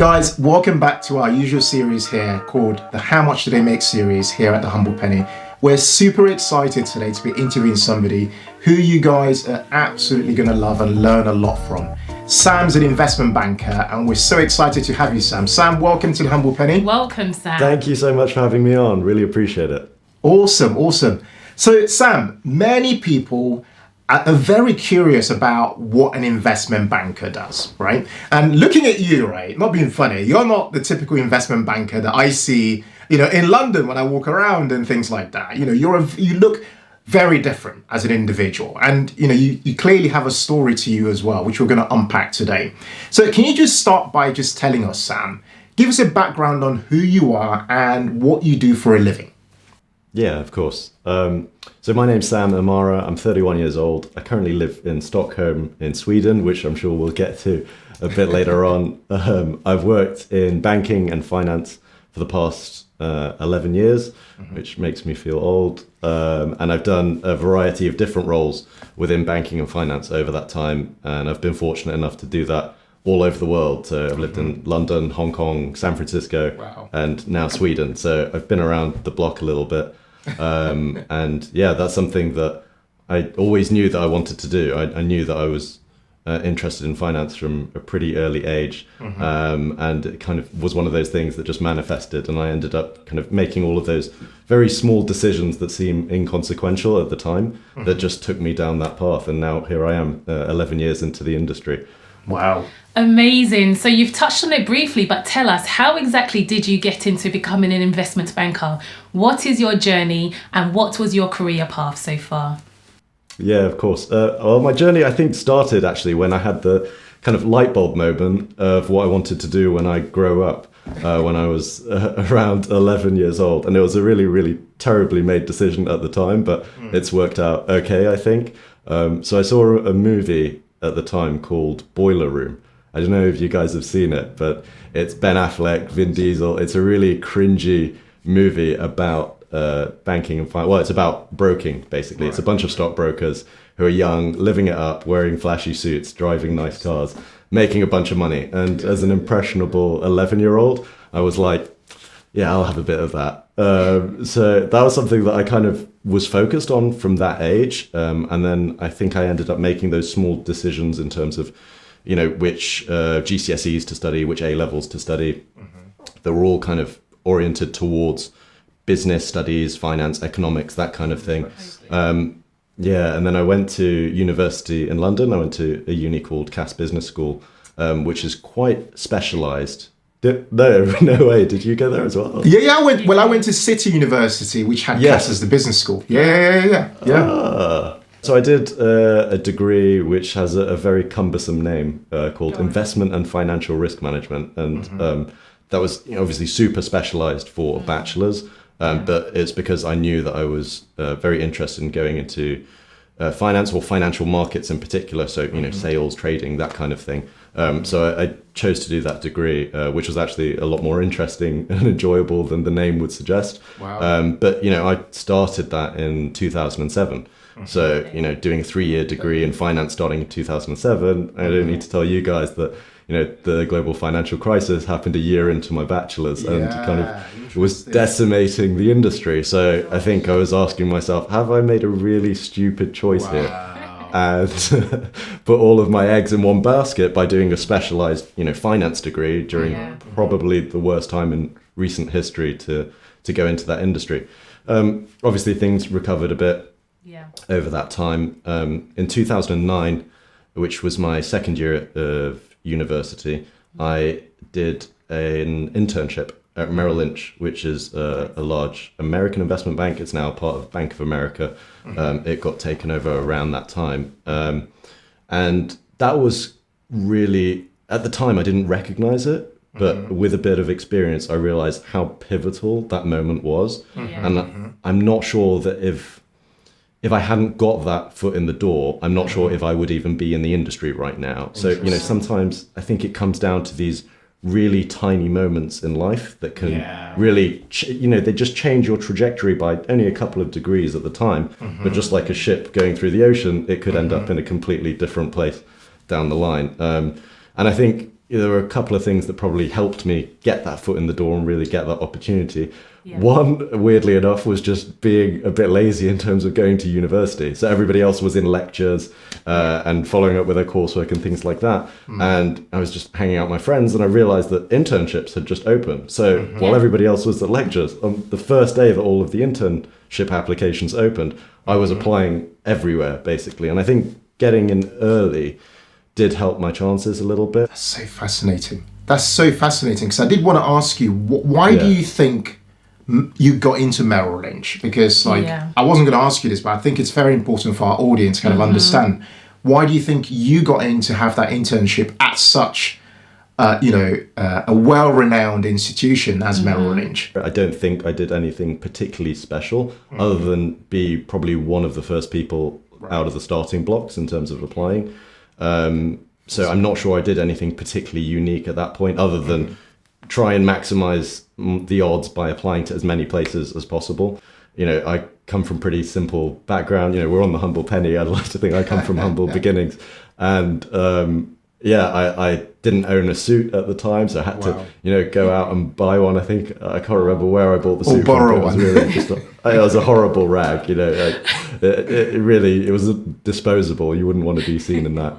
Guys, welcome back to our usual series here called the How Much Do They Make series here at the Humble Penny. We're super excited today to be interviewing somebody who you guys are absolutely going to love and learn a lot from. Sam's an investment banker and we're so excited to have you, Sam. Sam, welcome to the Humble Penny. Welcome, Sam. Thank you so much for having me on. Really appreciate it. Awesome. So, Sam, many people are very curious about what an investment banker does, right? And looking at you, right, not being funny, you're not the typical investment banker that I see, in London when I walk around and things like that. You look very different as an individual, and you clearly have a story to you as well, which we're going to unpack today. So can you just start by just telling us, Sam, give us a background on who you are and what you do for a living? Yeah, of course. So my name's Sam Emara. I'm 31 years old. I currently live in Stockholm in Sweden, which I'm sure we'll get to a bit later on. I've worked in banking and finance for the past 11 years, which makes me feel old. And I've done a variety of different roles within banking and finance over that time. And I've been fortunate enough to do that all over the world. So I've lived in London, Hong Kong, San Francisco, and now Sweden. So I've been around the block a little bit. And yeah, that's something that I always knew that I wanted to do. I knew that I was interested in finance from a pretty early age. And it kind of was one of those things that just manifested. And I ended up kind of making all of those very small decisions that seem inconsequential at the time that just took me down that path. And now here I am 11 years into the industry. Wow. Amazing. So you've touched on it briefly, but tell us, how exactly did you get into becoming an investment banker? What is your journey and what was your career path so far? Yeah, of course. Well, my journey, I think, started actually when I had the kind of light bulb moment of what I wanted to do when I grow up, when I was around 11 years old. And it was a really, really terribly made decision at the time, but it's worked out okay, I think. So I saw a movie at the time called Boiler Room. I don't know if you guys have seen it, but it's Ben Affleck, Vin Diesel. It's a really cringy movie about banking and finance. Well, it's about broking, basically. Right. It's a bunch of stockbrokers who are young, living it up, wearing flashy suits, driving nice cars, making a bunch of money. And as an impressionable 11-year-old, I was like, yeah, I'll have a bit of that. So that was something that I kind of was focused on from that age. And then I think I ended up making those small decisions in terms of, which GCSEs to study, which A-levels to study. They were all kind of oriented towards business studies, finance, economics, that kind of thing. Yeah, and then I went to university in London. I went to a uni called Cass Business School, which is quite specialised. No way. Did you go there as well? Yeah. I went to City University, which had Cass as the business school. Yeah. So I did a degree which has a very cumbersome name called Investment and Financial Risk Management, and that was obviously super specialised for bachelors. But it's because I knew that I was very interested in going into finance or financial markets in particular. So sales, trading, that kind of thing. So I chose to do that degree, which was actually a lot more interesting and enjoyable than the name would suggest. Wow. But I started that in 2007. So doing a 3-year degree in finance starting in 2007. I don't need to tell you guys that the global financial crisis happened a year into my bachelor's and kind of was decimating the industry. So I think I was asking myself, have I made a really stupid choice here? And put all of my eggs in one basket by doing a specialized, finance degree during probably the worst time in recent history to go into that industry. Obviously, things recovered a bit over that time. In 2009, which was my second year of university, I did an internship at Merrill Lynch, which is a large American investment bank. It's now part of Bank of America. It got taken over around that time. And that was really, at the time, I didn't recognize it, but with a bit of experience, I realized how pivotal that moment was. And I'm not sure that if I hadn't got that foot in the door, I'm not sure if I would even be in the industry right now. So, sometimes I think it comes down to these really tiny moments in life that can really, they just change your trajectory by only a couple of degrees at the time. But just like a ship going through the ocean, it could end up in a completely different place down the line. And I think, there were a couple of things that probably helped me get that foot in the door and really get that opportunity. Yeah. One, weirdly enough, was just being a bit lazy in terms of going to university. So everybody else was in lectures and following up with their coursework and things like that. And I was just hanging out with my friends, and I realized that internships had just opened. So while everybody else was at lectures, on the first day that all of the internship applications opened, I was applying everywhere, basically. And I think getting in early did help my chances a little bit. That's so fascinating. That's so fascinating, because I did want to ask you, why do you think you got into Merrill Lynch? Because I wasn't going to ask you this, but I think it's very important for our audience to kind of understand. Why do you think you got in to have that internship at such a well-renowned institution as Merrill Lynch? I don't think I did anything particularly special other than be probably one of the first people out of the starting blocks in terms of applying. So I'm not sure I did anything particularly unique at that point other than try and maximize the odds by applying to as many places as possible. I come from pretty simple background. We're on the humble penny. I'd like to think I come from humble beginnings. And I didn't own a suit at the time, so I had to, go out and buy one. I think I can't remember where I bought the suit. Or borrow one. It was really just it was a horrible rag. It was disposable. You wouldn't want to be seen in that.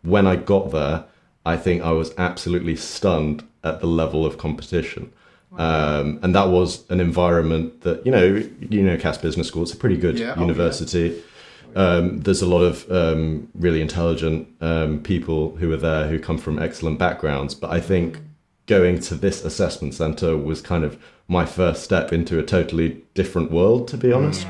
When I got there, I think I was absolutely stunned at the level of competition. And that was an environment that, Cass Business School, it's a pretty good university. There's a lot of really intelligent people who are there who come from excellent backgrounds. But I think going to this assessment center was kind of my first step into a totally different world, to be honest,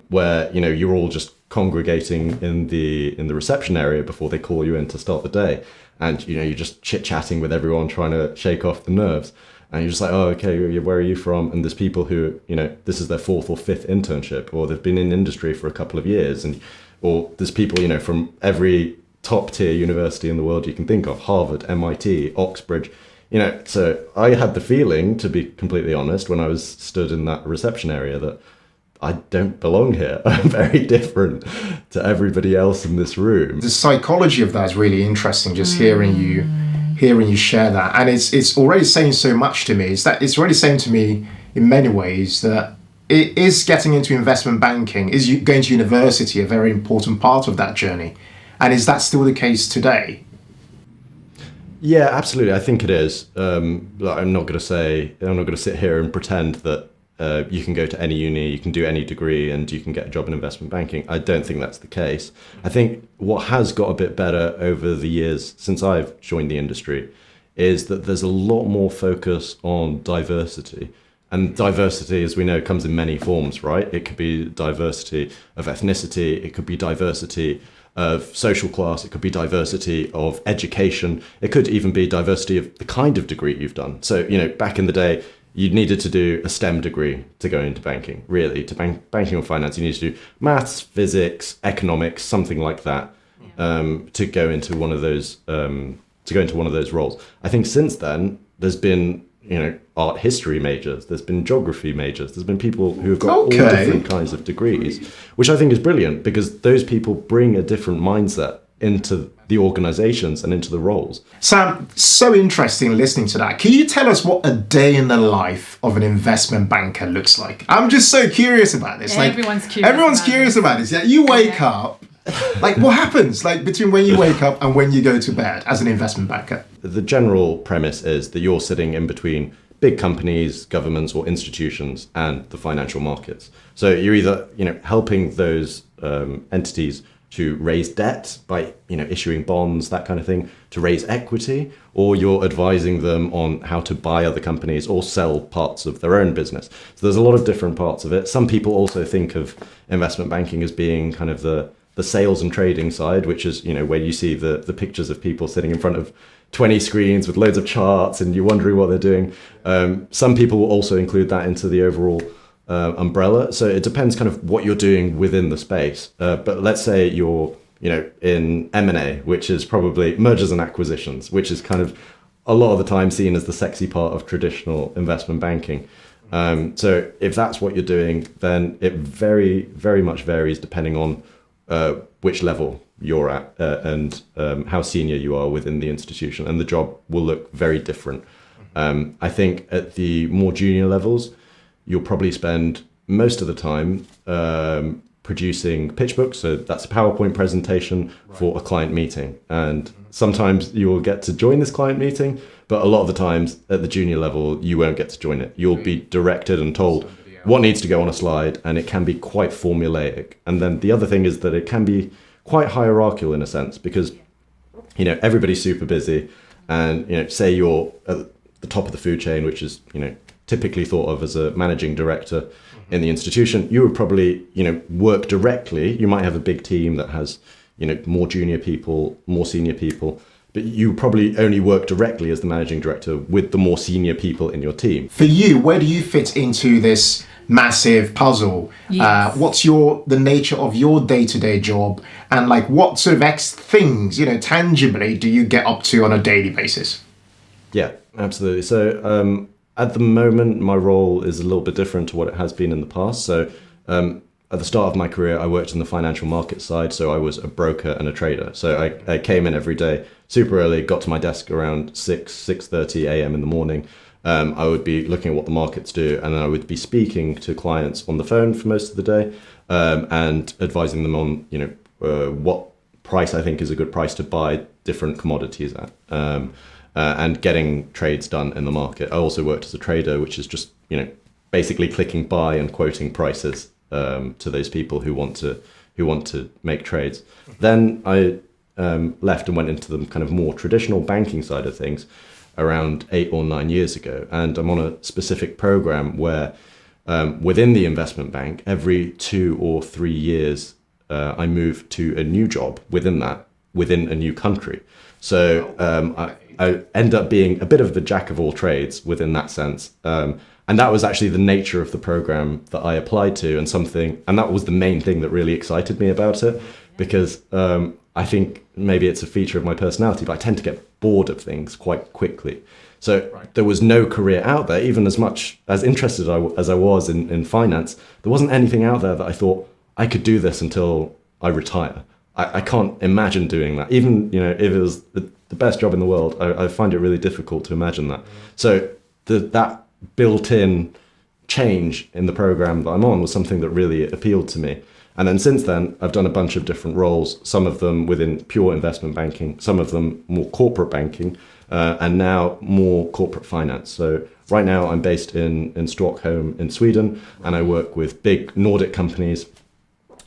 where, you're all just congregating in the reception area before they call you in to start the day. And, you're just chit-chatting with everyone, trying to shake off the nerves. And you're just like, oh, okay, where are you from? And there's people who, this is their 4th or 5th internship, or they've been in industry for a couple of years. Or there's people, from every top tier university in the world you can think of, Harvard, MIT, Oxbridge. So I had the feeling, to be completely honest, when I was stood in that reception area, that I don't belong here. I'm very different to everybody else in this room. The psychology of that is really interesting, just hearing you share that. And it's already saying so much to me. It's already saying to me in many ways that it is getting into investment banking, is going to university a very important part of that journey? And is that still the case today? Yeah, absolutely. I think it is. I'm not going to sit here and pretend that you can go to any uni, you can do any degree, and you can get a job in investment banking. I don't think that's the case. I think what has got a bit better over the years since I've joined the industry is that there's a lot more focus on diversity. And diversity, as we know, comes in many forms, right? It could be diversity of ethnicity, it could be diversity of social class, it could be diversity of education, it could even be diversity of the kind of degree you've done. So, back in the day, you needed to do a STEM degree to go into banking, really. To banking or finance, you need to do maths, physics, economics, something like that, to go into one of those roles. I think since then, there's been, art history majors, there's been geography majors, there's been people who have got all different kinds of degrees, which I think is brilliant because those people bring a different mindset into the organizations and into the roles. Sam, so interesting listening to that. Can you tell us what a day in the life of an investment banker looks like? I'm just so curious about this. Everyone's curious about this. Yeah, you wake up, what happens between when you wake up and when you go to bed as an investment banker? The general premise is that you're sitting in between big companies, governments, or institutions and the financial markets. So you're either, helping those entities to raise debt by, issuing bonds, that kind of thing, to raise equity, or you're advising them on how to buy other companies or sell parts of their own business. So there's a lot of different parts of it. Some people also think of investment banking as being kind of the sales and trading side, which is, where you see the pictures of people sitting in front of 20 screens with loads of charts and you're wondering what they're doing. Some people will also include that into the overall umbrella. So it depends kind of what you're doing within the space. But let's say you're, in M&A, which is probably mergers and acquisitions, which is kind of a lot of the time seen as the sexy part of traditional investment banking. So if that's what you're doing, then it very, very much varies depending on which level you're at and how senior you are within the institution, and the job will look very different. I think at the more junior levels, you'll probably spend most of the time producing pitch books. So that's a PowerPoint presentation for a client meeting. And sometimes you will get to join this client meeting, but a lot of the times at the junior level, you won't get to join it. You'll be directed and told what needs to go on a slide, and it can be quite formulaic. And then the other thing is that it can be quite hierarchical in a sense, because, you know, everybody's super busy, and, you know, say you're at the top of the food chain, which is, you know, typically thought of as a managing director in the institution, you would probably, you know, work directly. You might have a big team that has, you know, more junior people, more senior people, but you probably only work directly as the managing director with the more senior people in your team. For you, where do you fit into this massive puzzle? Yes. What's the nature of your day-to-day job, and like what sort of things, you know, tangibly do you get up to on a daily basis? Yeah, absolutely. So at the moment, my role is a little bit different to what it has been in the past. So at the start of my career, I worked in the financial market side. So I was a broker and a trader. So I came in every day super early, got to my desk around 6:30 a.m. in the morning. I would be looking at what the markets do, and then I would be speaking to clients on the phone for most of the day, and advising them on, you know, what price I think is a good price to buy different commodities at, and getting trades done in the market. I also worked as a trader, which is just, you know, basically clicking buy and quoting prices to those people who want to make trades. Then I left and went into the kind of more traditional banking side of things around 8 or 9 years ago, and I'm on a specific program where within the investment bank, every 2 or 3 years, I move to a new job within a new country. So I end up being a bit of the jack of all trades within that sense. And that was actually the nature of the program that I applied to, and that was the main thing that really excited me about it, because I think maybe it's a feature of my personality, but I tend to get bored of things quite quickly. So there was no career out there, even as much as interested as I was in finance, there wasn't anything out there that I thought I could do this until I retire. I can't imagine doing that. Even, you know, if it was the best job in the world, I find it really difficult to imagine that. So that built-in change in the program that I'm on was something that really appealed to me. And then since then, I've done a bunch of different roles, some of them within pure investment banking, some of them more corporate banking, and now more corporate finance. So right now I'm based in Stockholm in Sweden, and I work with big Nordic companies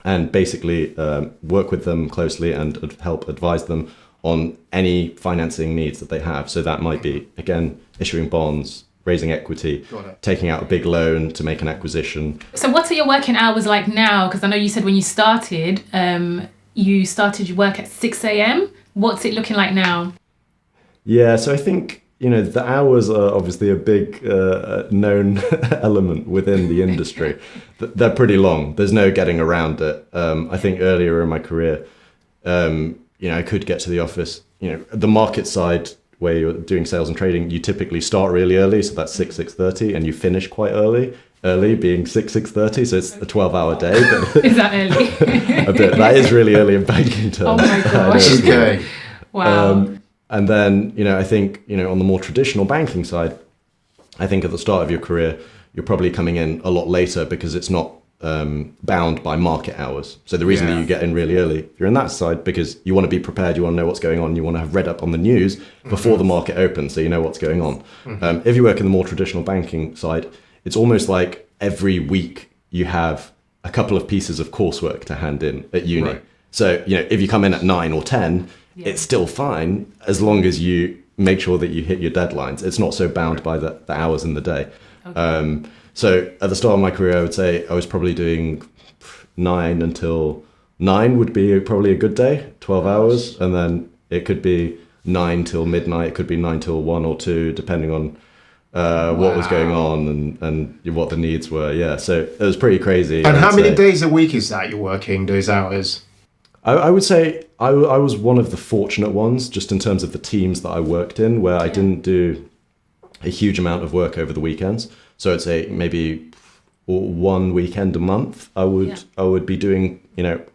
and basically work with them closely and help advise them on any financing needs that they have. So that might be, again, issuing bonds, raising equity, taking out a big loan to make an acquisition. So what are your working hours like now? Because I know you said when you started your work at 6 a.m. What's it looking like now? Yeah, so I think, you know, the hours are obviously a big known element within the industry. They're pretty long. There's no getting around it. I think earlier in my career, you know, I could get to the office, you know, the market side where you're doing sales and trading, you typically start really early, so that's 6:30, and you finish quite early being 6:30, so it's a 12-hour day. But is that early? a bit. That is really early in banking terms. Oh my gosh. Okay. Wow. And then, you know, I think, you know, on the more traditional banking side, I think at the start of your career, you're probably coming in a lot later because it's not bound by market hours. So the reason that you get in really early, you're in that side because you want to be prepared, you want to know what's going on, you want to have read up on the news before the market opens, so you know what's going on. If you work in the more traditional banking side, it's almost like every week you have a couple of pieces of coursework to hand in at uni. Right. So, you know, if you come in at 9 or 10, it's still fine as long as you make sure that you hit your deadlines. It's not so bound by the hours in the day. Okay. So at the start of my career, I would say I was probably doing 9 until 9 would be probably a good day, 12 hours. And then it could be 9 till midnight. It could be 9 till 1 or 2, depending on what was going on and what the needs were. Yeah, so it was pretty crazy. And how many days a week is that you're working those hours? I would say I was one of the fortunate ones, just in terms of the teams that I worked in, where I didn't do a huge amount of work over the weekends. So I'd say maybe one weekend a month I would be doing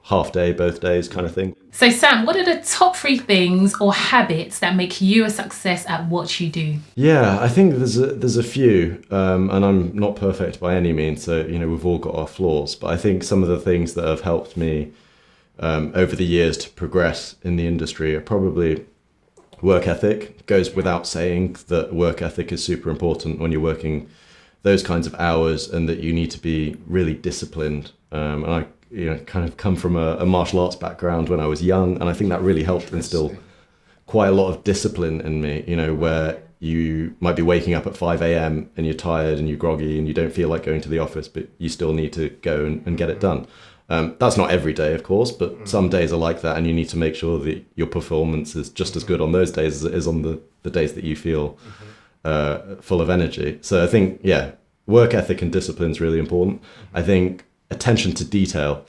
half day, both days kind of thing. So Sam, what are the top 3 things or habits that make you a success at what you do? Yeah, I think there's a few, and I'm not perfect by any means. So we've all got our flaws, but I think some of the things that have helped me over the years to progress in the industry are probably work ethic. Goes without saying that work ethic is super important when you're working those kinds of hours, and that you need to be really disciplined. And I kind of come from a martial arts background when I was young, and I think that really helped instill quite a lot of discipline in me, where you might be waking up at 5 a.m. and you're tired and you're groggy and you don't feel like going to the office, but you still need to go and get it done. That's not every day, of course, but some days are like that, and you need to make sure that your performance is just as good on those days as it is on the days that you feel full of energy. So I think, work ethic and discipline is really important. I think attention to detail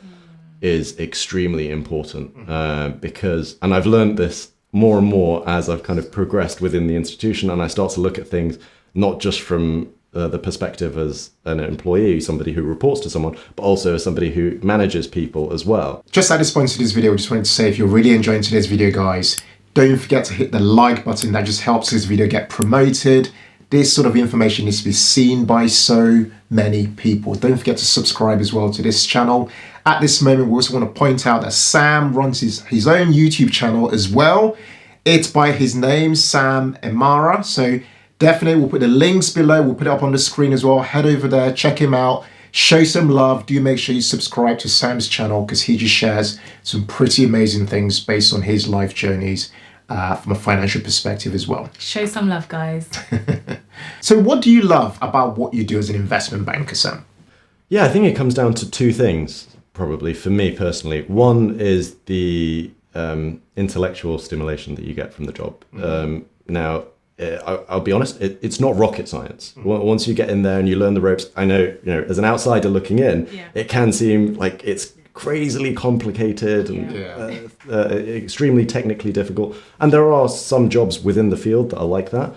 is extremely important because, and I've learned this more and more as I've kind of progressed within the institution, and I start to look at things not just from the perspective as an employee, somebody who reports to someone, but also as somebody who manages people as well. Just at this point to this video, I just wanted to say, if you're really enjoying today's video, guys, don't forget to hit the like button. That just helps this video get promoted. This sort of information needs to be seen by so many people. Don't forget to subscribe as well to this channel. At this moment, we also want to point out that Sam runs his own YouTube channel as well. It's by his name, Sam Emara. So definitely we'll put the links below. We'll put it up on the screen as well. Head over there, check him out, show some love. Do make sure you subscribe to Sam's channel because he just shares some pretty amazing things based on his life journeys from a financial perspective as well. Show some love, guys. So what do you love about what you do as an investment banker, Sam? Yeah, I think it comes down to 2 things, probably, for me personally. One is the intellectual stimulation that you get from the job. Now, I'll be honest, it's not rocket science. Once you get in there and you learn the ropes, I know, as an outsider looking in, it can seem like it's crazily complicated and extremely technically difficult. And there are some jobs within the field that are like that.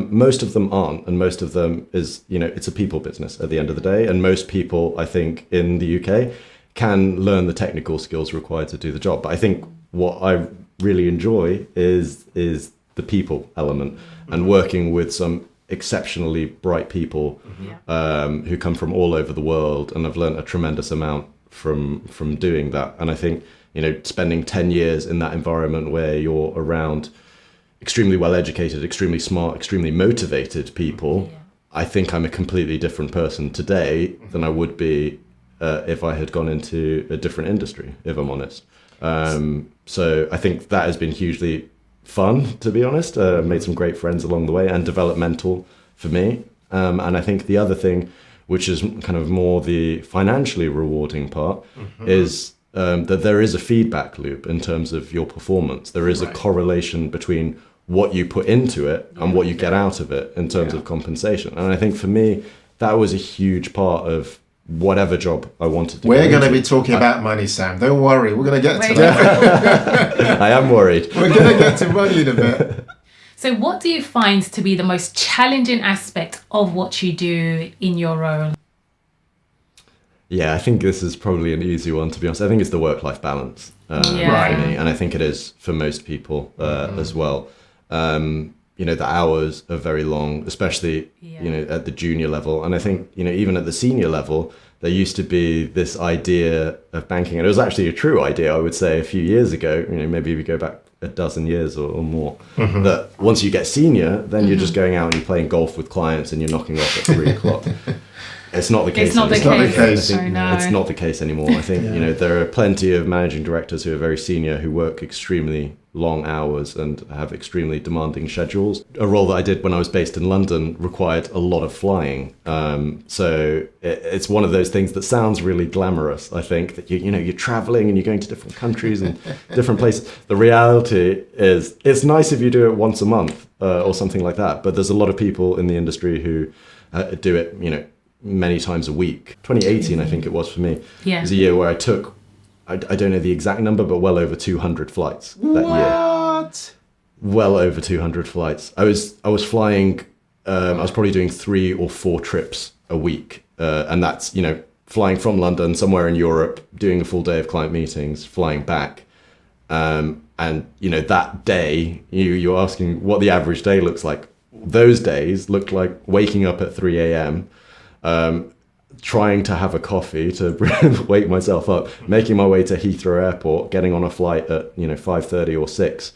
Most of them aren't, and most of them is, it's a people business at the end of the day. And most people, I think, in the UK can learn the technical skills required to do the job. But I think what I really enjoy is the people element and working with some exceptionally bright people who come from all over the world, and I've learned a tremendous amount from doing that. And I think spending 10 years in that environment where you're around extremely well educated, extremely smart, extremely motivated people, I think I'm a completely different person today than I would be if I had gone into a different industry, if I'm honest. So I think that has been hugely fun, to be honest. Made some great friends along the way, and developmental for me. And I think the other thing, which is kind of more the financially rewarding part, is that there is a feedback loop in terms of your performance. There is a correlation between what you put into it and what you get out of it in terms of compensation. And I think for me, that was a huge part of whatever job I wanted to do. We're going to be talking about money, Sam. Don't worry. We're going to get to that. I am worried. We're going to get to money in a bit. So what do you find to be the most challenging aspect of what you do in your role? Yeah, I think this is probably an easy one, to be honest. I think it's the work-life balance for me, and I think it is for most people as well. The hours are very long, especially at the junior level, and I think even at the senior level, there used to be this idea of banking, and it was actually a true idea, I would say, a few years ago. Maybe if you go back a dozen years or more, that once you get senior, then you're just going out and you're playing golf with clients and you're knocking off at 3 o'clock. It's not the case. It's not the case. It's not the case anymore. I think there are plenty of managing directors who are very senior who work extremely long hours and have extremely demanding schedules. A role that I did when I was based in London required a lot of flying. So it's one of those things that sounds really glamorous. I think that you're traveling and you're going to different countries and different places. The reality is it's nice if you do it once a month or something like that. But there's a lot of people in the industry who do it, many times a week. 2018, I think it was for me. It was a year where I took, I don't know the exact number, but well over 200 flights that year. Well over 200 flights. I was flying, I was probably doing 3 or 4 trips a week. And that's, flying from London somewhere in Europe, doing a full day of client meetings, flying back. And, you know, that day, you're asking what the average day looks like. Those days looked like waking up at 3 a.m., trying to have a coffee to wake myself up, making my way to Heathrow Airport, getting on a flight at 5:30 or 6,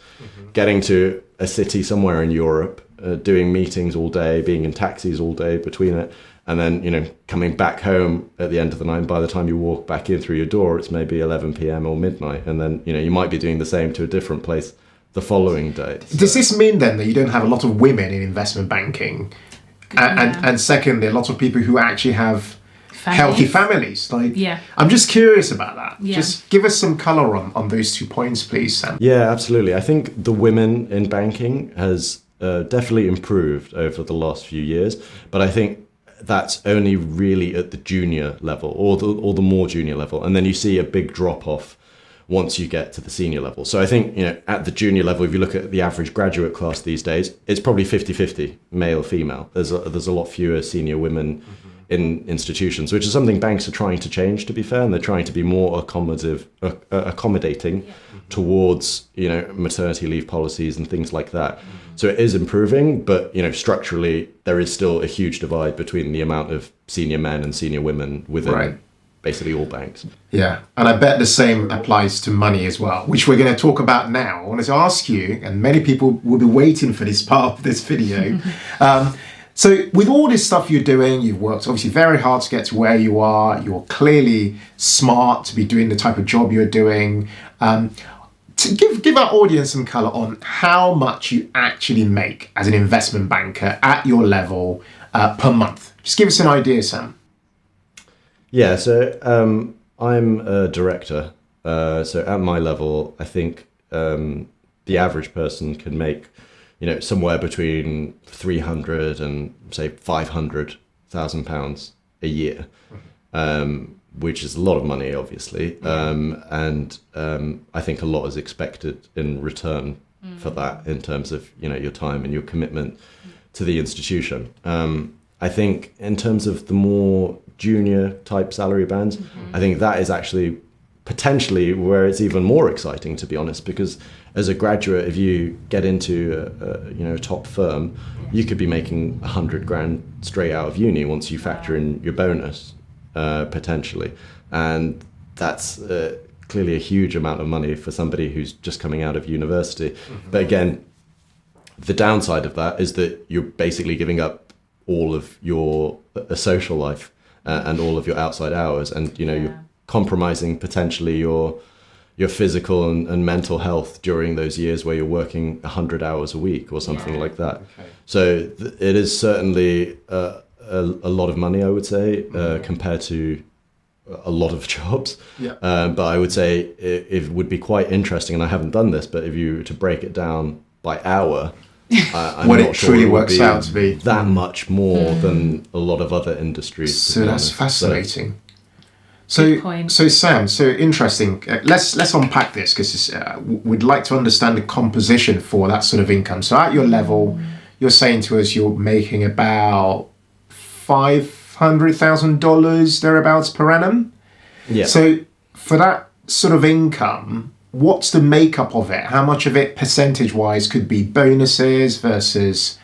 getting to a city somewhere in Europe, doing meetings all day, being in taxis all day between it, and then coming back home at the end of the night. By the time you walk back in through your door, it's maybe 11 p.m. or midnight, and then you might be doing the same to a different place the following day. Does this mean then that you don't have a lot of women in investment banking? And secondly, a lot of people who actually have healthy families. I'm just curious about that. Yeah. Just give us some color on those 2 points, please, Sam. Yeah, absolutely. I think the women in banking has definitely improved over the last few years, but I think that's only really at the junior level or the more junior level, and then you see a big drop off once you get to the senior level. So I think at the junior level, if you look at the average graduate class these days, it's probably 50-50 male female. There's a lot fewer senior women in institutions, which is something banks are trying to change, to be fair, and they're trying to be more accommodating towards maternity leave policies and things like that. So it is improving, but structurally there is still a huge divide between the amount of senior men and senior women within basically all banks. Yeah, and I bet the same applies to money as well, which we're going to talk about now. I wanted to ask you, and many people will be waiting for this part of this video. So with all this stuff you're doing, you've worked obviously very hard to get to where you are. You're clearly smart to be doing the type of job you're doing. To give our audience some color on how much you actually make as an investment banker at your level per month. Just give us an idea, Sam. Yeah, so I'm a director. So at my level, I think the average person can make somewhere between 300 and say 500,000 pounds a year, which is a lot of money, obviously. And I think a lot is expected in return for that in terms of your time and your commitment to the institution. I think in terms of the more junior type salary bands, I think that is actually potentially where it's even more exciting, to be honest, because as a graduate, if you get into a top firm, you could be making 100 grand straight out of uni once you factor in your bonus, potentially. And that's clearly a huge amount of money for somebody who's just coming out of university. But again, the downside of that is that you're basically giving up all of your social life and all of your outside hours, and you're compromising potentially your physical and mental health during those years where you're working 100 hours a week or something like that. Okay. So it is certainly a lot of money, I would say, compared to a lot of jobs. But I would say it would be quite interesting, and I haven't done this, but if you were to break it down by hour, I'm what not it sure truly it would works be out to be that much more than a lot of other industries. So that's fascinating. Good point. So Sam, so interesting. Let's unpack this, because we'd like to understand the composition for that sort of income. So at your level, you're saying to us you're making about $500,000 thereabouts per annum. Yeah. So for that sort of income, what's the makeup of it? How much of it percentage-wise could be bonuses versus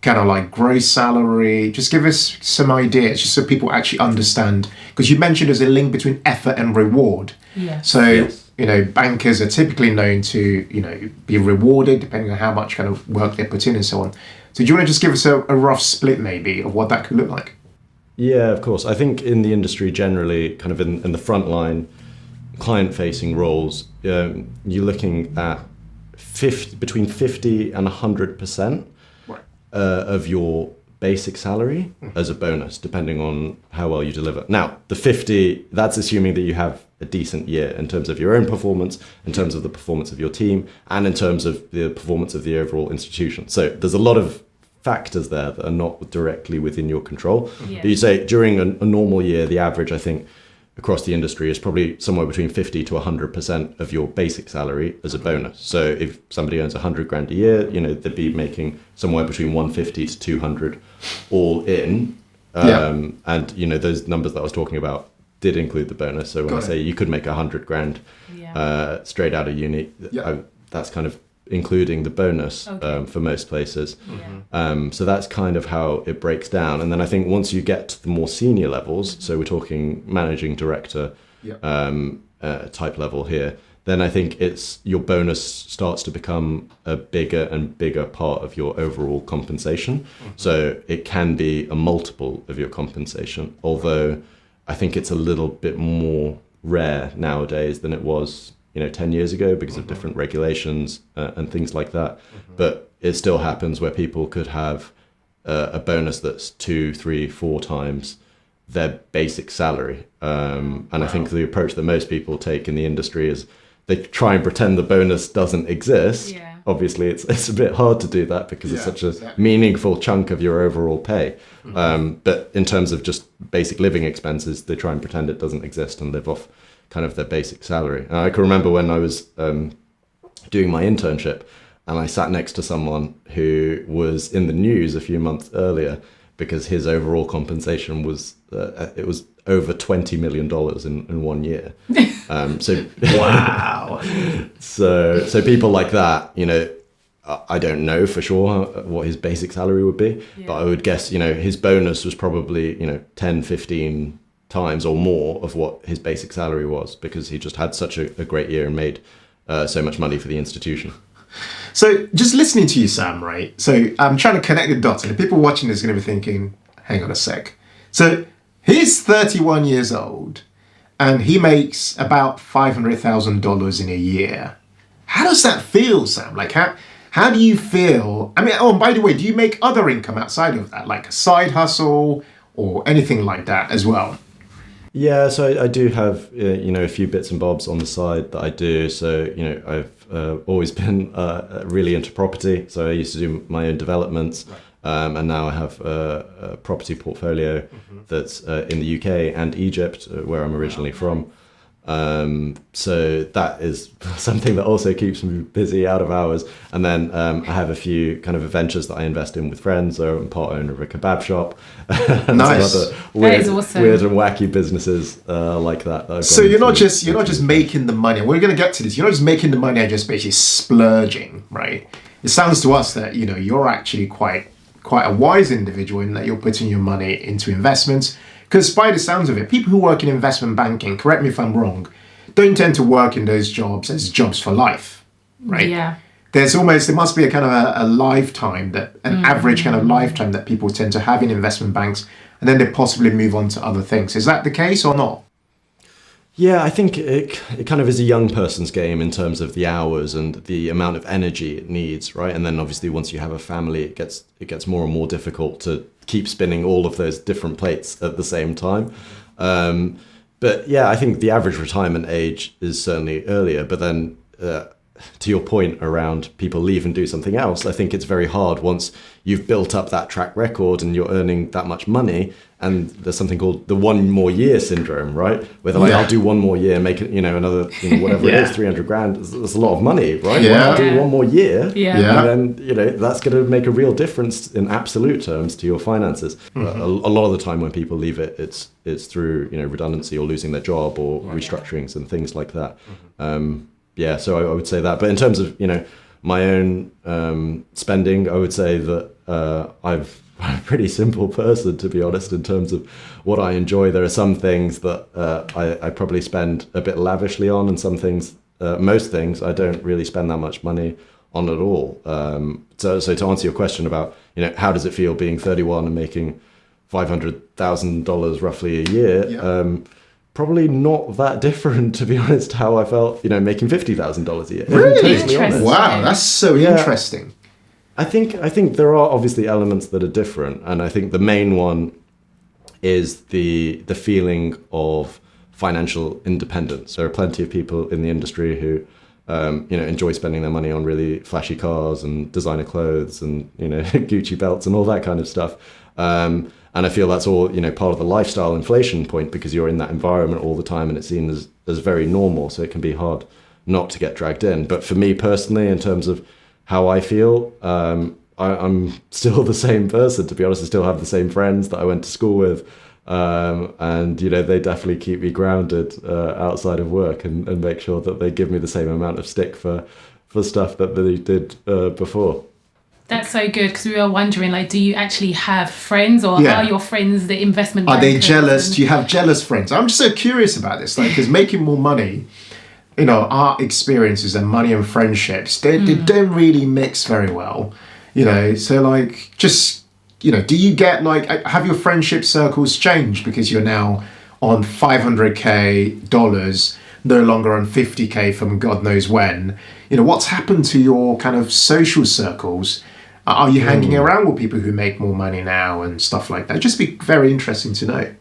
kind of like gross salary? Just give us some ideas, just so people actually understand. Because you mentioned there's a link between effort and reward. Yeah. So, bankers are typically known to, be rewarded depending on how much kind of work they put in and so on. So do you want to just give us a rough split maybe of what that could look like? Yeah, of course. I think in the industry generally, kind of in the front line, client-facing roles, you're looking at between 50 and 100% of your basic salary as a bonus, depending on how well you deliver. Now, the 50, that's assuming that you have a decent year in terms of your own performance, in terms of the performance of your team, and in terms of the performance of the overall institution. So there's a lot of factors there that are not directly within your control. But you say during a normal year, the average, I think, across the industry is probably somewhere between 50 to 100% of your basic salary as a bonus. So if somebody earns 100 grand a year, they'd be making somewhere between 150 to 200 all in. And, those numbers that I was talking about did include the bonus. So when I say you could make 100 grand straight out of uni, that's kind of including the bonus for most places. So that's kind of how it breaks down. And then I think once you get to the more senior levels, so we're talking managing director type level here, then I think your bonus starts to become a bigger and bigger part of your overall compensation. So it can be a multiple of your compensation, although I think it's a little bit more rare nowadays than it was 10 years ago because of different regulations and things like that. But it still happens where people could have a bonus that's 2, 3, 4 times their basic salary. And I think the approach that most people take in the industry is they try and pretend the bonus doesn't exist. Obviously, it's a bit hard to do that because it's such a meaningful chunk of your overall pay. But in terms of just basic living expenses, they try and pretend it doesn't exist and live off kind of their basic salary. And I can remember when I was doing my internship and I sat next to someone who was in the news a few months earlier because his overall compensation was it was over $20 million in 1 year. So wow. So people like that, I don't know for sure what his basic salary would be, but I would guess, his bonus was probably, 10, 15 times or more of what his basic salary was because he just had such a great year and made so much money for the institution. So just listening to you, Sam, right? So I'm trying to connect the dots, and the people watching this are going to be thinking, hang on a sec. So he's 31 years old, and he makes about $500,000 in a year. How does that feel, Sam? Like, how do you feel? I mean, oh, and by the way, do you make other income outside of that, like a side hustle or anything like that as well? Yeah, so I do have, a few bits and bobs on the side that I do. So, I've always been really into property. So I used to do my own developments. And now I have a property portfolio that's in the UK and Egypt, where I'm originally from. So that is something that also keeps me busy out of hours. And then I have a few kind of ventures that I invest in with friends. So I'm part owner of a kebab shop. And nice. Some other That is awesome. weird and wacky businesses like that. So you're not just making the money. We're going to get to this. You're not just making the money and just basically splurging, right? It sounds to us that you're actually quite a wise individual in that you're putting your money into investments. Because by the sounds of it, people who work in investment banking, correct me if I'm wrong, don't tend to work in those jobs as jobs for life, right? Yeah. There must be a kind of a lifetime, an average kind of lifetime that people tend to have in investment banks, and then they possibly move on to other things. Is that the case or not? Yeah, I think it kind of is a young person's game in terms of the hours and the amount of energy it needs, right? And then obviously once you have a family, it gets more and more difficult to keep spinning all of those different plates at the same time. But yeah, I think the average retirement age is certainly earlier. But then to your point around people leave and do something else, I think it's very hard once you've built up that track record and you're earning that much money. And there's something called the 1 more year syndrome, right? Where they're like, I'll do 1 more year, make it, another, whatever it is, 300 grand. That's a lot of money, right? Yeah. Well, I'll do 1 more year. And then, that's going to make a real difference in absolute terms to your finances. A lot of the time when people leave it, it's through, redundancy or losing their job or restructurings and things like that. So I would say that. But in terms of, my own spending, I would say that I'm a pretty simple person, to be honest, in terms of what I enjoy. There are some things that I probably spend a bit lavishly on, and some things, most things, I don't really spend that much money on at all. So to answer your question about, how does it feel being 31 and making $500,000 roughly a year? Probably not that different, to be honest, how I felt, making $50,000 a year. Really? Totally honest. Wow, that's so interesting. I think there are obviously elements that are different, and I think the main one is the feeling of financial independence. There are plenty of people in the industry who enjoy spending their money on really flashy cars and designer clothes and Gucci belts and all that kind of stuff. And I feel that's all part of the lifestyle inflation point, because you're in that environment all the time and it's seen as very normal. So it can be hard not to get dragged in. But for me personally, in terms of how I feel, I'm still the same person, to be honest. I still have the same friends that I went to school with. And they definitely keep me grounded outside of work and make sure that they give me the same amount of stick for stuff that they did before. That's so good, because we were wondering, do you actually have friends, or are your friends the investment bankers? Are they jealous? Do you have jealous friends? I'm just so curious about this, because making more money, our experiences and money and friendships, they don't really mix very well, so just, do you get have your friendship circles changed because you're now on $500K, no longer on $50K from God knows when? What's happened to your kind of social circles? Are you hanging around with people who make more money now and stuff like that? It'd just be very interesting to know.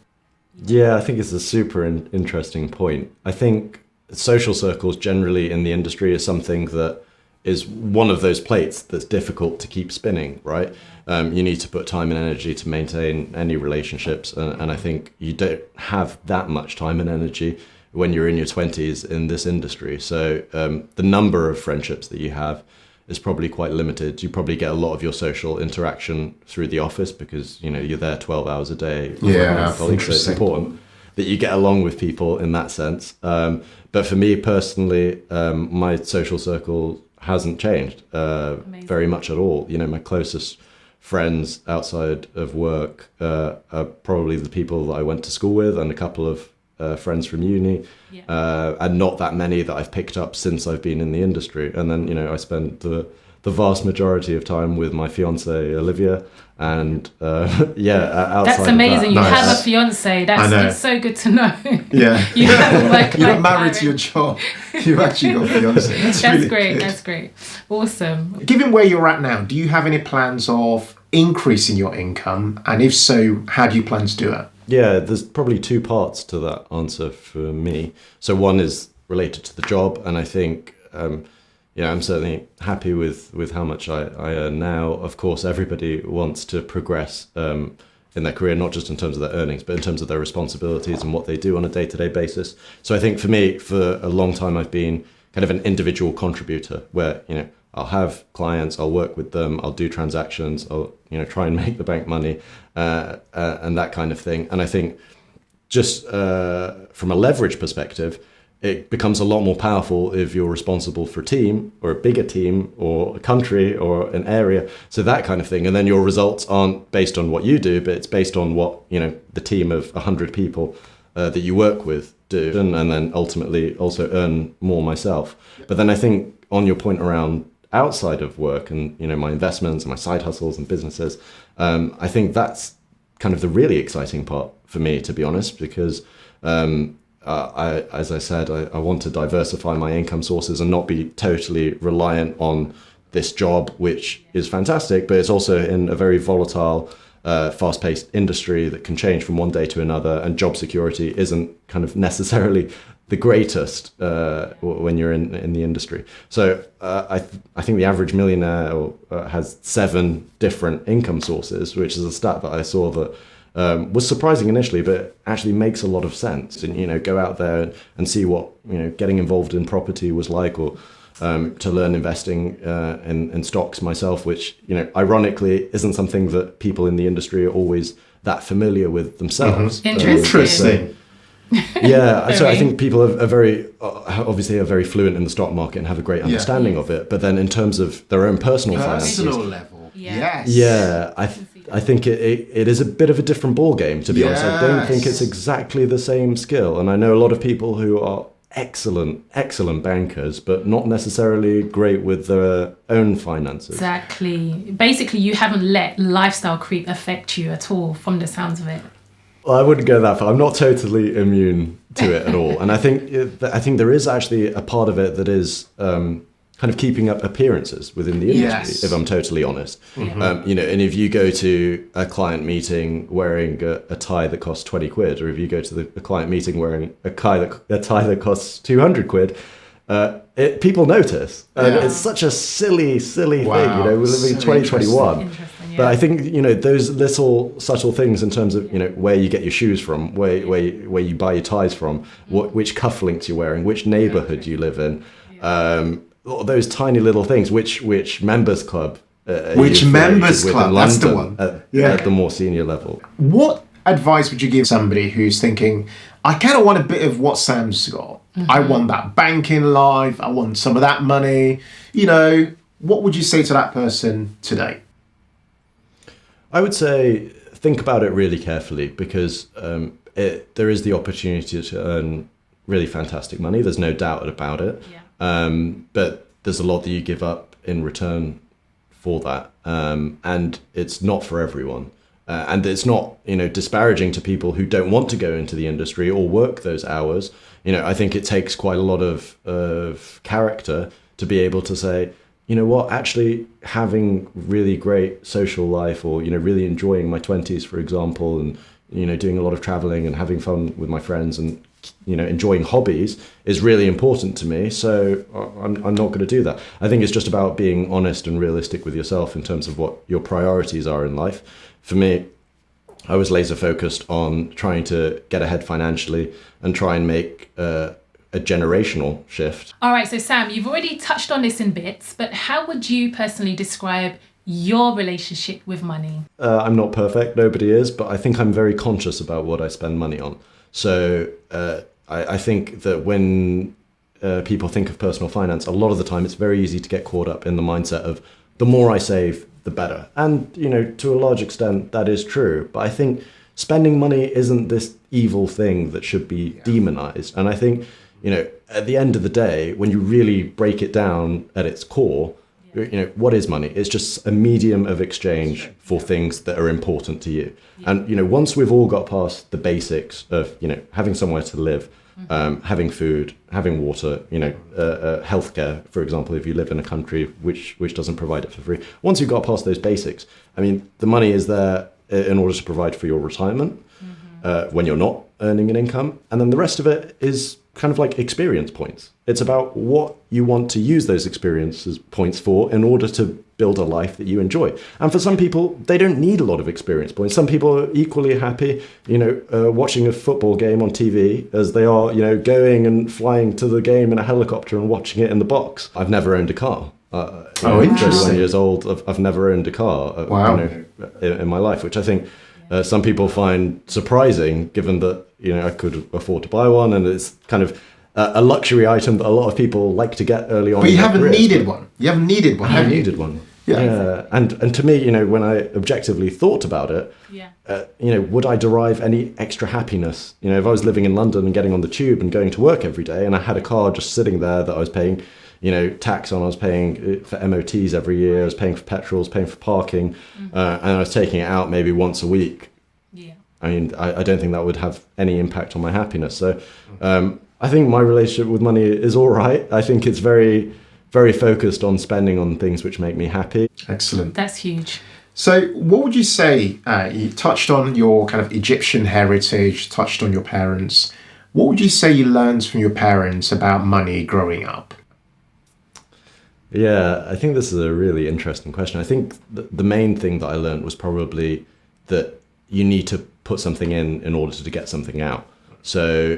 Yeah, I think it's a super interesting point. I think social circles generally in the industry is something that is one of those plates that's difficult to keep spinning, right? You need to put time and energy to maintain any relationships. And I think you don't have that much time and energy when you're in your 20s in this industry. So the number of friendships that you have is probably quite limited. You probably get a lot of your social interaction through the office because, you're there 12 hours a day. Yeah, so it's important that you get along with people in that sense. But for me personally, my social circle hasn't changed very much at all. My closest friends outside of work are probably the people that I went to school with and a couple of friends from uni, and not that many that I've picked up since I've been in the industry. And then, I spend the vast majority of time with my fiancée, Olivia. And outside that's amazing. Of that, you have a fiancée. It's so good to know. Yeah. You're not married to your job. You've actually got a fiancée. That's really great. Good. That's great. Awesome. Given where you're at now, do you have any plans of increasing your income? And if so, how do you plan to do it? Yeah, there's probably two parts to that answer for me. So one is related to the job, and I think, I'm certainly happy with how much I earn now. Of course, everybody wants to progress in their career, not just in terms of their earnings, but in terms of their responsibilities and what they do on a day-to-day basis. So I think for me, for a long time, I've been kind of an individual contributor where, I'll have clients, I'll work with them, I'll do transactions, I'll try and make the bank money, and that kind of thing. And I think just from a leverage perspective, it becomes a lot more powerful if you're responsible for a team or a bigger team or a country or an area. So that kind of thing. And then your results aren't based on what you do, but it's based on what, the team of 100 people that you work with do. And then ultimately also earn more myself. But then I think on your point around outside of work and, my investments and my side hustles and businesses, I think that's kind of the really exciting part for me, to be honest, because as I said, I want to diversify my income sources and not be totally reliant on this job, which is fantastic, but it's also in a very volatile, fast-paced industry that can change from one day to another, and job security isn't kind of necessarily the greatest when you're in the industry. So I think the average millionaire has 7 different income sources, which is a stat that I saw that was surprising initially, but actually makes a lot of sense. And go out there and see what getting involved in property was like, or to learn investing in stocks myself, which ironically isn't something that people in the industry are always that familiar with themselves. Interesting. Yeah, so I think people are very obviously are very fluent in the stock market and have a great understanding of it. But then in terms of their own personal finances, level, yes, I think it is a bit of a different ball game, to be honest. I don't think it's exactly the same skill, and I know a lot of people who are excellent bankers, but not necessarily great with their own finances. Exactly. Basically, you haven't let lifestyle creep affect you at all, from the sounds of it. Well, I wouldn't go that far. I'm not totally immune to it at all. And I think there is actually a part of it that is kind of keeping up appearances within the industry, if I'm totally honest. Mm-hmm. And if you go to a client meeting wearing a tie that costs 20 quid, or if you go to a client meeting wearing a tie that costs 200 quid, people notice. And it's such a silly thing, we're living in 2021. But I think, those little subtle things in terms of, where you get your shoes from, where you buy your ties from, which cufflinks you're wearing, which neighborhood you live in, those tiny little things, which members club. Which members club, that's the one. At the more senior level. What advice would you give somebody who's thinking, I kind of want a bit of what Sam's got. I want that banking life. I want some of that money. What would you say to that person today? I would say think about it really carefully, because there is the opportunity to earn really fantastic money. There's no doubt about it. Yeah. But there's a lot that you give up in return for that. And it's not for everyone. And it's not, disparaging to people who don't want to go into the industry or work those hours. I think it takes quite a lot of character to be able to say, you know what, actually having really great social life, or, really enjoying my 20s, for example, and, doing a lot of traveling and having fun with my friends and, enjoying hobbies is really important to me. So I'm not going to do that. I think it's just about being honest and realistic with yourself in terms of what your priorities are in life. For me, I was laser focused on trying to get ahead financially and try and make a generational shift. All right, so Sam, you've already touched on this in bits, but how would you personally describe your relationship with money? I'm not perfect, nobody is, but I think I'm very conscious about what I spend money on. So I think that when people think of personal finance, a lot of the time it's very easy to get caught up in the mindset of the more I save, the better. And, to a large extent, that is true. But I think spending money isn't this evil thing that should be demonized. And I think, at the end of the day, when you really break it down at its core, what is money? It's just a medium of exchange for things that are important to you. Yeah. And, once we've all got past the basics of, having somewhere to live, having food, having water, healthcare, for example, if you live in a country which doesn't provide it for free. Once you've got past those basics, the money is there in order to provide for your retirement when you're not earning an income. And then the rest of it is kind of like experience points. It's about what you want to use those experiences points for in order to build a life that you enjoy. And for some people, they don't need a lot of experience points. Some people are equally happy, watching a football game on TV as they are, going and flying to the game in a helicopter and watching it in the box. I've never owned a car. Interesting. 31 years old, I've never owned a car in my life, which I think some people find surprising, given that, I could afford to buy one, and it's kind of a luxury item that a lot of people like to get early on. But you haven't needed one. You haven't needed one. I haven't needed one. Yeah. And to me, when I objectively thought about it, would I derive any extra happiness? If I was living in London and getting on the tube and going to work every day, and I had a car just sitting there that I was paying, tax on, I was paying for MOTs every year, I was paying for petrol, I was paying for parking, and I was taking it out maybe once a week. Yeah. I don't think that would have any impact on my happiness. So I think my relationship with money is all right. I think it's very, very focused on spending on things which make me happy. Excellent. That's huge. So what would you say, you touched on your kind of Egyptian heritage, touched on your parents. What would you say you learned from your parents about money growing up? Yeah, I think this is a really interesting question. I think the main thing that I learned was probably that you need to put something in order to get something out. So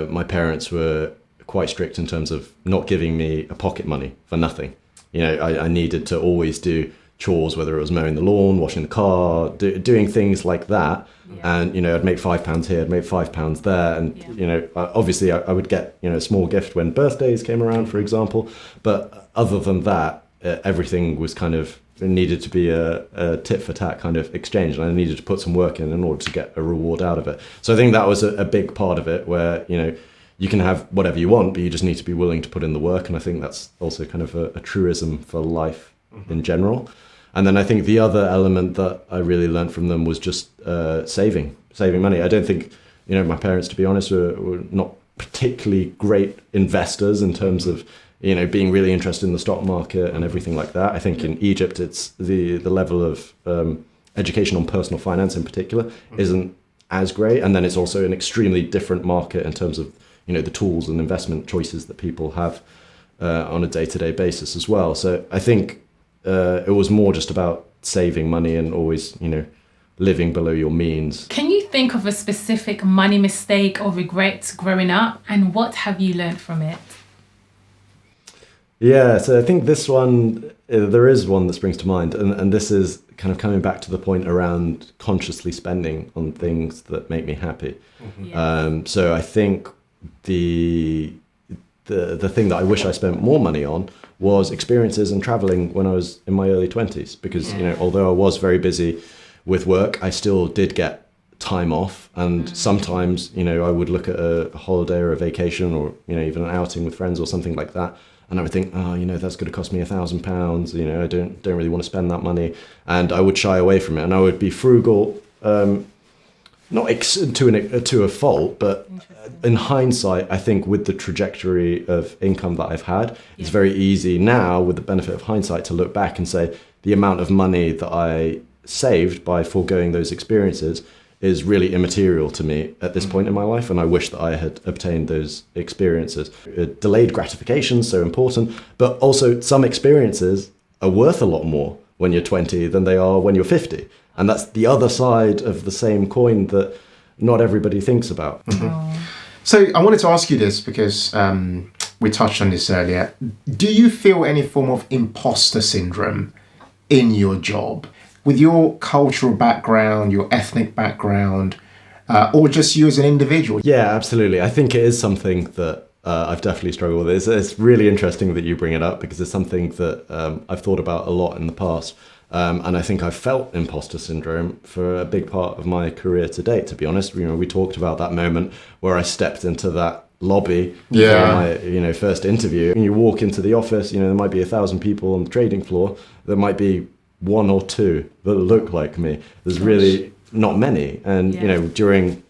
my parents were quite strict in terms of not giving me a pocket money for nothing. I needed to always do chores, whether it was mowing the lawn, washing the car, doing things like that. Yeah. And, I'd make £5 here, I'd make £5 there. And, obviously I would get, a small gift when birthdays came around, for example. But other than that, everything was kind of needed to be a tit for tat kind of exchange. And I needed to put some work in order to get a reward out of it. So I think that was a big part of it where, you can have whatever you want, but you just need to be willing to put in the work. And I think that's also kind of a truism for life in general. And then I think the other element that I really learned from them was just saving money. I don't think, my parents, to be honest, were not particularly great investors in terms of, being really interested in the stock market and everything like that. I think in Egypt, it's the level of education on personal finance in particular isn't as great. And then it's also an extremely different market in terms of, the tools and investment choices that people have on a day-to-day basis as well. So I think it was more just about saving money and always, living below your means. Can you think of a specific money mistake or regret growing up, and what have you learned from it? Yeah, so I think this one, there is one that springs to mind, and this is kind of coming back to the point around consciously spending on things that make me happy. So I think the thing that I wish I spent more money on was experiences and traveling when I was in my early 20s, because although I was very busy with work, I still did get time off, and sometimes I would look at a holiday or a vacation, or even an outing with friends or something like that, and I would think, that's going to cost me £1,000. I don't really want to spend that money, and I would shy away from it, and I would be frugal, not to a fault, but in hindsight, I think with the trajectory of income that I've had, it's very easy now, with the benefit of hindsight, to look back and say the amount of money that I saved by foregoing those experiences is really immaterial to me at this point in my life, and I wish that I had obtained those experiences. Delayed gratification is so important, but also some experiences are worth a lot more when you're 20 than they are when you're 50. And that's the other side of the same coin that not everybody thinks about. So I wanted to ask you this because we touched on this earlier. Do you feel any form of imposter syndrome in your job? With your cultural background, your ethnic background, or just you as an individual? Yeah, absolutely. I think it is something that I've definitely struggled with. It's really interesting that you bring it up, because it's something that I've thought about a lot in the past. And I think I've felt imposter syndrome for a big part of my career to date, to be honest. We talked about that moment where I stepped into that lobby for my first interview. And you walk into the office, there might be 1,000 people on the trading floor. There might be one or two that look like me. There's really not many. And, during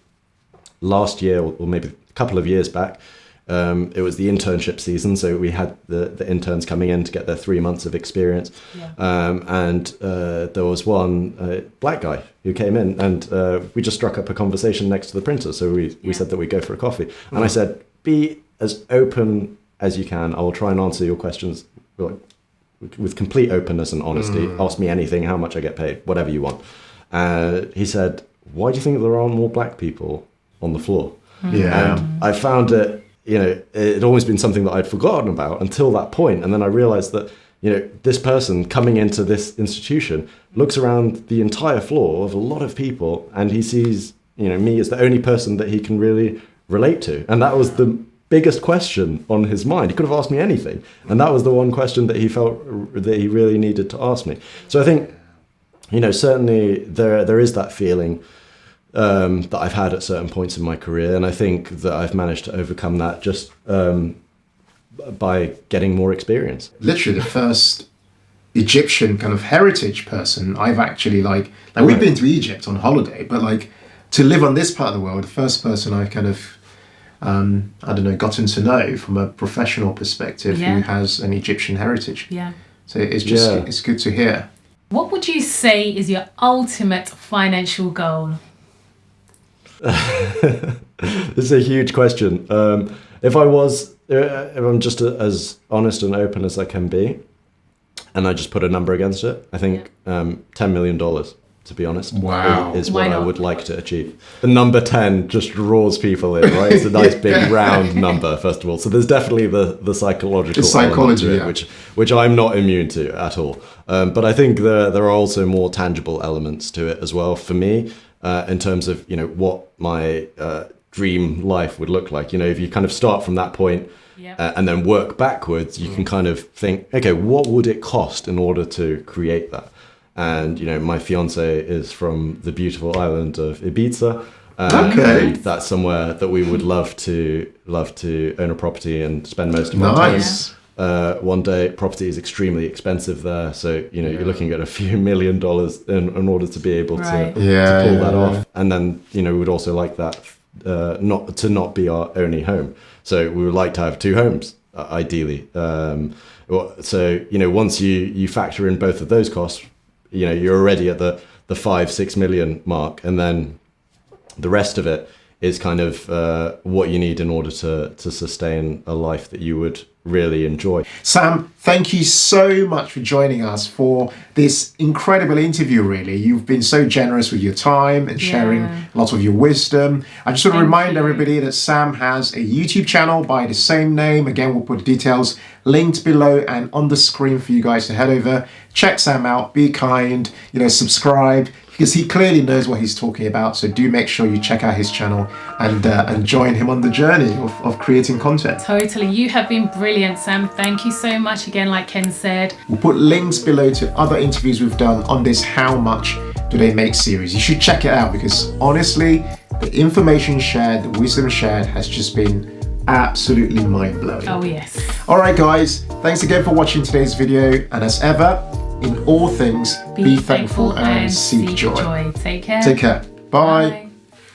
last year, or maybe a couple of years back, it was the internship season. So we had the interns coming in to get their 3 months of experience. And there was one black guy who came in, and we just struck up a conversation next to the printer. So we said that we'd go for a coffee. And I said, be as open as you can. I will try and answer your questions with complete openness and honesty. Ask me anything, how much I get paid, whatever you want. He said, why do you think there aren't more black people on the floor? And I found it, it'd always been something that I'd forgotten about until that point. And then I realized that, this person coming into this institution looks around the entire floor of a lot of people, and he sees, me as the only person that he can really relate to. And that was the biggest question on his mind. He could have asked me anything, and that was the one question that he felt that he really needed to ask me. So I think, certainly there is that feeling that I've had at certain points in my career, and I think that I've managed to overcome that just by getting more experience. Literally the first Egyptian kind of heritage person I've actually we've been to Egypt on holiday, but to live on this part of the world, the first person I kind of gotten to know from a professional perspective who has an Egyptian heritage. So it's just it's good to hear. What would you say is your ultimate financial goal? This is a huge question. If I'm just as honest and open as I can be, and I just put a number against it, I think $10 million. To be honest, is what I would like to achieve. The number 10 just draws people in, right? It's a nice big round number, first of all. So there's definitely the psychological element to it, which I'm not immune to at all. But I think there are also more tangible elements to it as well for me, in terms of what my dream life would look like. If you kind of start from that point and then work backwards, you can kind of think, okay, what would it cost in order to create that? And my fiancée is from the beautiful island of Ibiza. And that's somewhere that we would love to own a property and spend most of our time. One day, property is extremely expensive there, so you're looking at a few $1 million in order to be able to pull that off. And then we would also like that not be our only home. So we would like to have 2 homes, ideally. So once you factor in both of those costs, you're already at the 5-6 million mark, and then the rest of it is kind of what you need in order to sustain a life that you would really enjoy. Sam, thank you so much for joining us for this incredible interview, really. You've been so generous with your time and sharing a lot of your wisdom. I just want to remind everybody that Sam has a YouTube channel by the same name. Again, we'll put details linked below and on the screen for you guys to head over. Check Sam out, be kind, subscribe, because he clearly knows what he's talking about. So do make sure you check out his channel and join him on the journey of creating content. Totally. You have been brilliant, Sam. Thank you so much again, like Ken said. We'll put links below to other interviews we've done on this How Much Do They Make series. You should check it out because honestly, the information shared, the wisdom shared has just been absolutely mind-blowing. Oh, yes. All right, guys. Thanks again for watching today's video. And as ever, in all things, be thankful and seek joy. Take care. Take care. Bye.